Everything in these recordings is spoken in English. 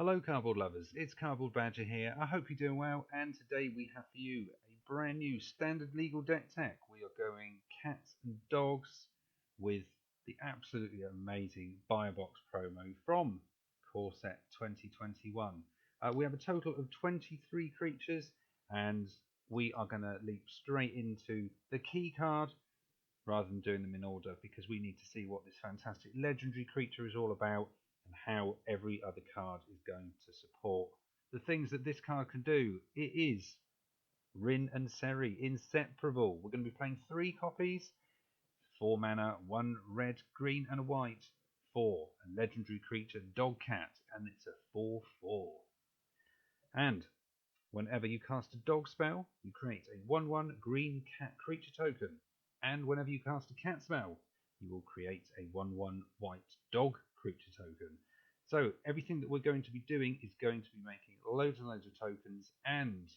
Hello cardboard lovers, it's Cardboard Badger here. I hope you're doing well, and today we have for you a brand new standard legal deck tech. We are going cats and dogs with the absolutely amazing Buy a Box promo from CORE2021. We have a total of 23 creatures, and we are going to leap straight into the key card rather than doing them in order, because we need to see what this fantastic legendary creature is all about and how every other card is going to support the things that this card can do. It is Rin Seri, Inseparable. We're going to be playing 3 copies, 4 mana, 1 red, green and a white for a legendary creature, Dog Cat, and it's a 4/4. And whenever you cast a dog spell, you create a 1/1 green cat creature token. And whenever you cast a cat spell, you will create a 1/1 white dog creature token. So everything that we're going to be doing is going to be making loads and loads of tokens, and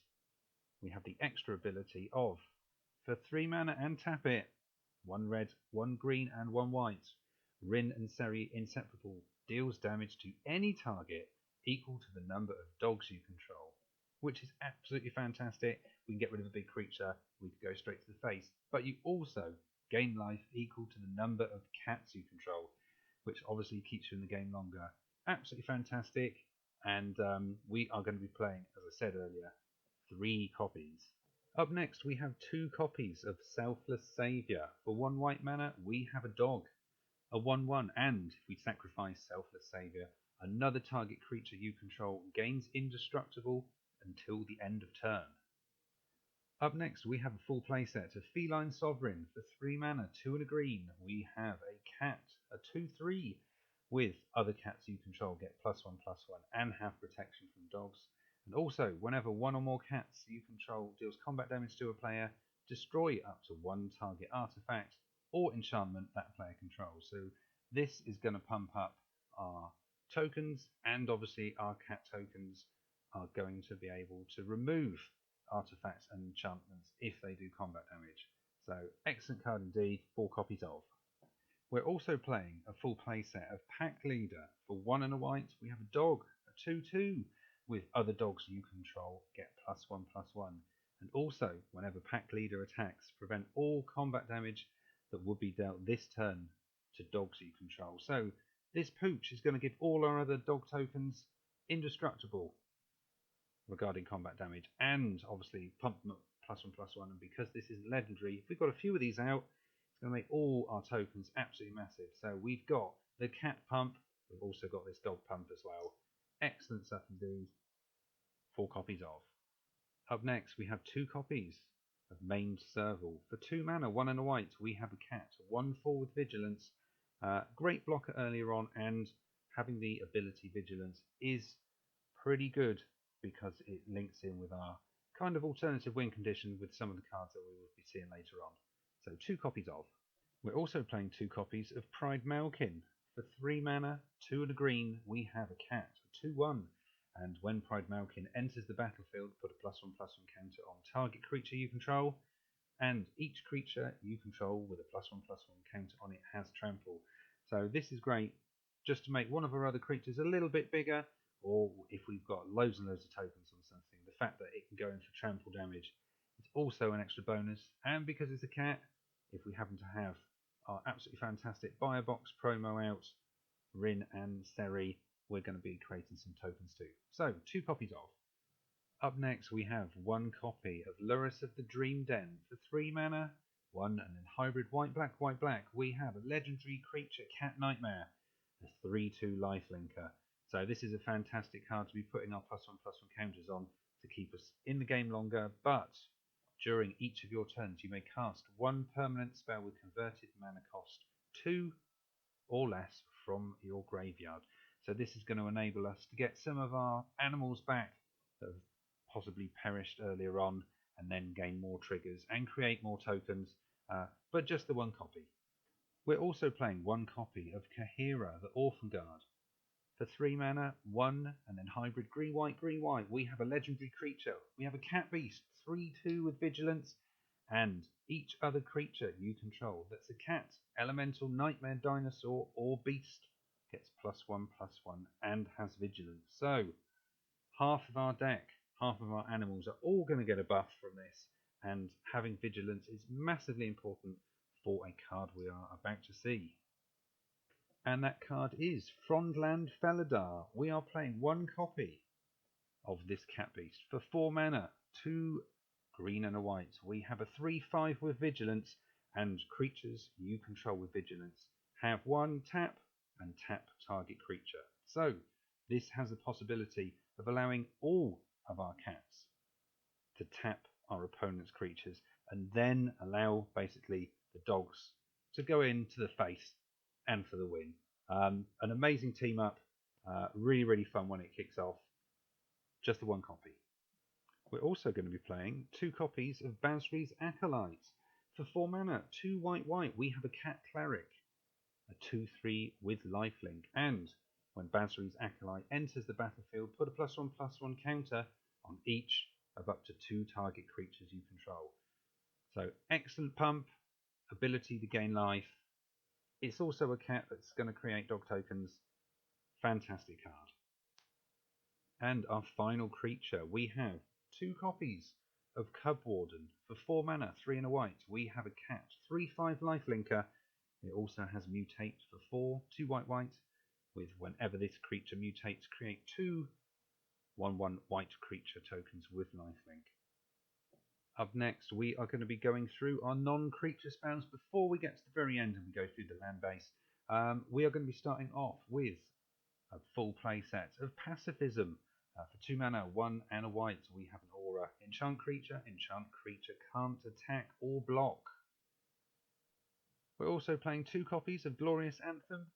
we have the extra ability of, for 3 mana and tap it, 1 red, 1 green and 1 white, Rin Seri Inseparable deals damage to any target equal to the number of dogs you control, which is absolutely fantastic. We can get rid of a big creature, we could go straight to the face, but you also gain life equal to the number of cats you control, which obviously keeps you in the game longer. Absolutely fantastic, and we are going to be playing, as I said earlier, 3 copies. Up next we have 2 copies of Selfless Saviour. For 1 white mana we have a dog, a 1/1, and if we sacrifice Selfless Saviour, another target creature you control gains indestructible until the end of turn. Up next we have a full playset of Feline Sovereign. For 3 mana, 2 and a green, we have a cat, a 2/3, with other cats you control get +1/+1 and have protection from dogs. And also, whenever 1 or more cats you control deals combat damage to a player, destroy up to 1 target artifact or enchantment that player controls. So this is going to pump up our tokens, and obviously our cat tokens are going to be able to remove artifacts and enchantments if they do combat damage. So excellent card indeed, 4 copies of. We're also playing a full playset of Pack Leader. For 1 and a white we have a dog, a 2/2, with other dogs you control get +1/+1. And also, whenever Pack Leader attacks, prevent all combat damage that would be dealt this turn to dogs you control. So this pooch is going to give all our other dog tokens indestructible regarding combat damage, and obviously pump them up +1/+1. And because this isn't legendary, if we've got a few of these out, it's going to make all our tokens absolutely massive. So we've got the cat pump, we've also got this dog pump as well. Excellent stuff indeed. 4 copies of. Up next we have 2 copies of Maimed Serval. For 2 mana, 1 and a white, we have a cat, 1/4 with Vigilance. Great blocker earlier on, and having the ability Vigilance is pretty good because it links in with our kind of alternative win condition with some of the cards that we will be seeing later on. So 2 copies of. We're also playing 2 copies of Pride Malkin. For 3 mana, 2 and a green, we have a cat, a 2/1. And when Pride Malkin enters the battlefield, put a +1/+1 counter on target creature you control, and each creature you control with a +1/+1 counter on it has trample. So this is great just to make one of our other creatures a little bit bigger, or if we've got loads and loads of tokens on something, the fact that it can go in for trample damage is also an extra bonus. And because it's a cat, if we happen to have our absolutely fantastic Buy a Box promo out, Rin Seri, we're going to be creating some tokens too. So 2 copies of. Up next we have 1 copy of Lurrus of the Dream Den. For 3 mana, 1 and then hybrid white-black, we have a legendary creature, Cat Nightmare, a 3/2 lifelinker. So this is a fantastic card to be putting our +1/+1 counters on to keep us in the game longer, but during each of your turns you may cast 1 permanent spell with converted mana cost 2 or less from your graveyard. So this is going to enable us to get some of our animals back that have possibly perished earlier on, and then gain more triggers and create more tokens, but just the 1 copy. We're also playing 1 copy of Kahira, the Orphan Guard. For 3 mana, 1 and then hybrid green-white, we have a legendary creature. We have a cat beast, 3/2 with Vigilance, and each other creature you control that's a cat, elemental, nightmare, dinosaur or beast gets +1/+1 and has vigilance. So half of our deck, half of our animals are all going to get a buff from this, and having vigilance is massively important for a card we are about to see. And that card is Frondland Felidar. We are playing one copy of this cat beast for 4 mana, 2 green and a white. We have a 3/5 with vigilance, and creatures you control with vigilance have 1 tap and tap target creature. So this has the possibility of allowing all of our cats to tap our opponent's creatures and then allow basically the dogs to go into the face and for the win. An amazing team up, really fun when it kicks off. Just the one copy. We're also going to be playing 2 copies of Basri's Acolyte. For 4 mana, 2 white. We have a cat cleric, a 2/3 with lifelink, and when Basri's Acolyte enters the battlefield, put a +1/+1 counter on each of up to 2 target creatures you control. So excellent pump, ability to gain life. It's also a cat that's going to create dog tokens. Fantastic card. And our final creature, we have 2 copies of Cub Warden. For 4 mana, 3 and a white. We have a cat, 3/5 lifelinker. It also has mutate for 4, 2 white, with whenever this creature mutates, create 2 1/1 white creature tokens with lifelink. Up next, we are going to be going through our non-creature spells before we get to the very end and we go through the land base. We are going to be starting off with a full play set of Pacifism. For 2 mana, 1 and a white, we have an aura. Enchant creature can't attack or block. We're also playing 2 copies of Glorious Anthem.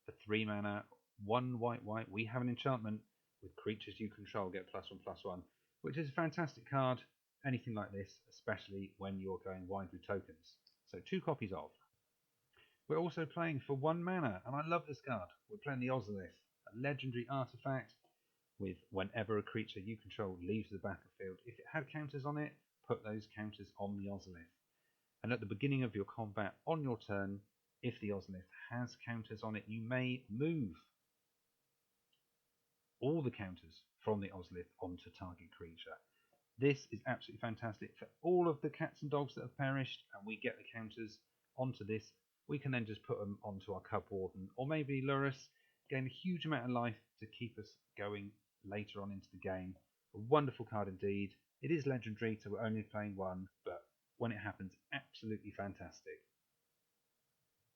For 3 mana, 1 white, we have an enchantment with creatures you control get +1/+1, which is a fantastic card. Anything like this, especially when you're going wide with tokens. So 2 copies of. We're also playing for 1 mana, and I love this card. We're playing the Ozolith, a legendary artifact with whenever a creature you control leaves the battlefield, if it had counters on it, put those counters on the Ozolith. And at the beginning of your combat on your turn, if the Ozolith has counters on it, you may move all the counters from the Ozolith onto target creature. This is absolutely fantastic for all of the cats and dogs that have perished, and we get the counters onto this. We can then just put them onto our Cub Warden, or maybe lure us, gain a huge amount of life to keep us going later on into the game. A wonderful card indeed. It is legendary, so we're only playing 1, but when it happens, absolutely fantastic.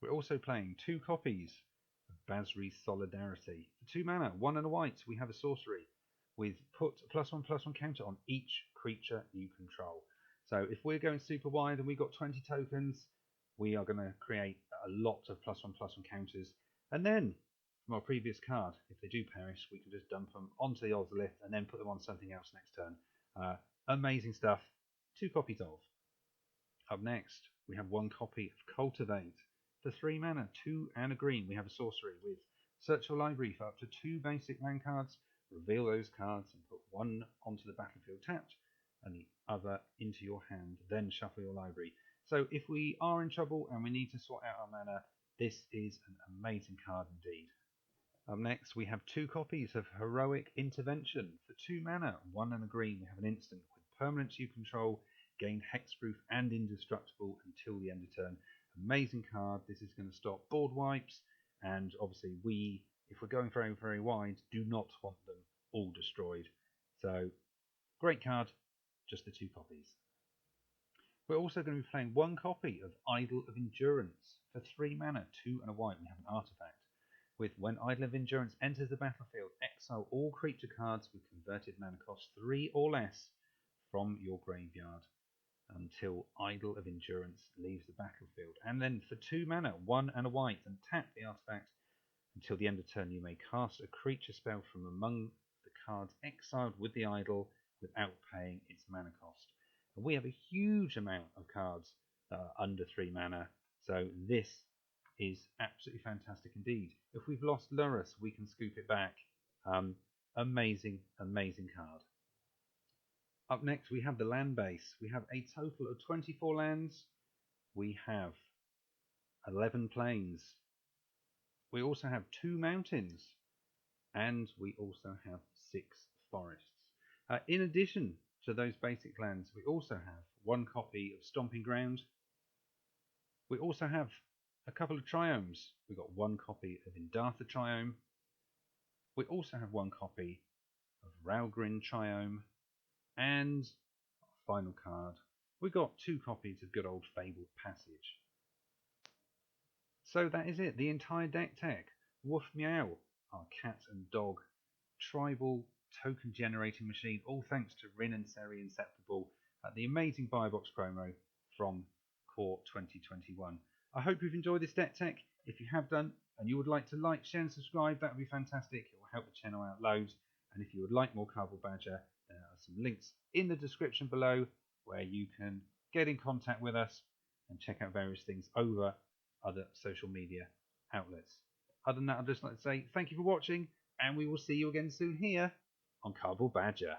We're also playing 2 copies of Basri's Solidarity. For 2 mana, 1 and a white, we have a sorcery with put a +1/+1 counter on each creature you control. So if we're going super wide and we've got 20 tokens, we are going to create a lot of +1/+1 counters. And then, from our previous card, if they do perish, we can just dump them onto the Ozolith and then put them on something else next turn. Amazing stuff. 2 copies of. Up next, we have 1 copy of Cultivate. For 3 mana, 2 and a green, we have a sorcery with search your library for up to 2 basic land cards, reveal those cards and put 1 onto the battlefield tapped and the other into your hand, then shuffle your library. So if we are in trouble and we need to sort out our mana, this is an amazing card indeed. Up next, we have 2 copies of Heroic Intervention. For 2 mana, 1 and a green, we have an instant with permanents you control, gain hexproof and indestructible until the end of turn. Amazing card. This is going to stop board wipes, and obviously if we're going very wide, do not want them all destroyed. So great card, just the 2 copies. We're also going to be playing 1 copy of Idol of Endurance. For 3 mana, 2 and a white, we have an artifact with when Idol of Endurance enters the battlefield, exile all creature cards with converted mana cost 3 or less from your graveyard until Idol of Endurance leaves the battlefield. And then for 2 mana, 1 and a white, and tap the artifact. Until the end of turn, you may cast a creature spell from among the cards exiled with the idol without paying its mana cost. And we have a huge amount of cards that are under 3 mana, so this is absolutely fantastic indeed. If we've lost Lurrus, we can scoop it back. Amazing card. Up next, we have the land base. We have a total of 24 lands. We have 11 plains, We also have 2 mountains, and we also have 6 forests. In addition to those basic lands, we also have 1 copy of Stomping Ground. We also have a couple of triomes. We've got 1 copy of Indartha Triome. We also have 1 copy of Ralgrin Triome. And final card, we got 2 copies of good old Fabled Passage. So that is it, the entire deck tech. Woof Meow, our cat and dog tribal token generating machine, all thanks to Rin Seri Inseparable at the amazing buy box promo from Core 2021. I hope you've enjoyed this deck tech. If you have done and you would like to like, share and subscribe, that would be fantastic. It will help the channel out loads. And if you would like more Cardboard Badger, there are some links in the description below where you can get in contact with us and check out various things over other social media outlets. Other than that, I'd just like to say thank you for watching, and we will see you again soon here on Cardboard Badger.